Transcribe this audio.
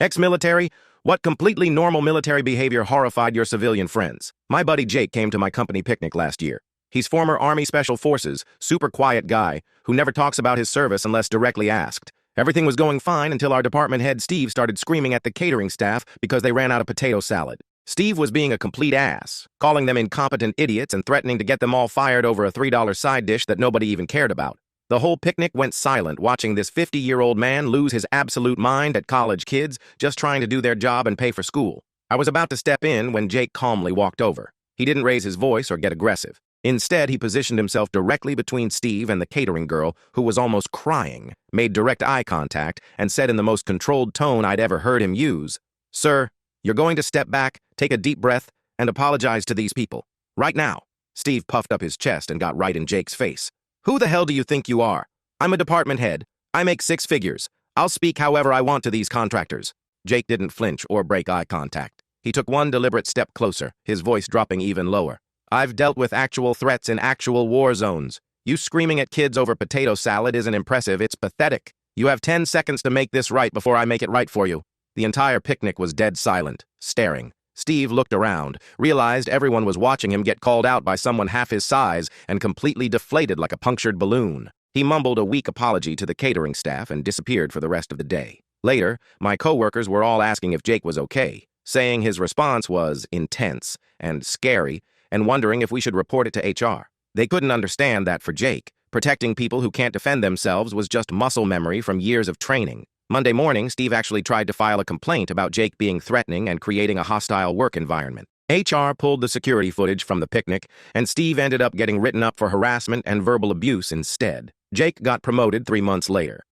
Ex-military? What completely normal military behavior horrified your civilian friends? My buddy Jake came to my company picnic last year. He's former Army Special Forces, super quiet guy, who never talks about his service unless directly asked. Everything was going fine until our department head Steve started screaming at the catering staff because they ran out of potato salad. Steve was being a complete ass, calling them incompetent idiots and threatening to get them all fired over a $3 side dish that nobody even cared about. The whole picnic went silent watching this 50-year-old man lose his absolute mind at college kids just trying to do their job and pay for school. I was about to step in when Jake calmly walked over. He didn't raise his voice or get aggressive. Instead, he positioned himself directly between Steve and the catering girl, who was almost crying, made direct eye contact, and said in the most controlled tone I'd ever heard him use, "Sir, you're going to step back, take a deep breath, and apologize to these people. Right now." Steve puffed up his chest and got right in Jake's face. "Who the hell do you think you are? I'm a department head. I make 6 figures. I'll speak however I want to these contractors." Jake didn't flinch or break eye contact. He took one deliberate step closer, his voice dropping even lower. "I've dealt with actual threats in actual war zones. You screaming at kids over potato salad isn't impressive, it's pathetic. You have 10 seconds to make this right before I make it right for you." The entire picnic was dead silent, staring. Steve looked around, realized everyone was watching him get called out by someone half his size and completely deflated like a punctured balloon. He mumbled a weak apology to the catering staff and disappeared for the rest of the day. Later, my coworkers were all asking if Jake was okay, saying his response was intense and scary and wondering if we should report it to HR. They couldn't understand that for Jake, protecting people who can't defend themselves was just muscle memory from years of training. Monday morning, Steve actually tried to file a complaint about Jake being threatening and creating a hostile work environment. HR pulled the security footage from the picnic, and Steve ended up getting written up for harassment and verbal abuse instead. Jake got promoted 3 months later.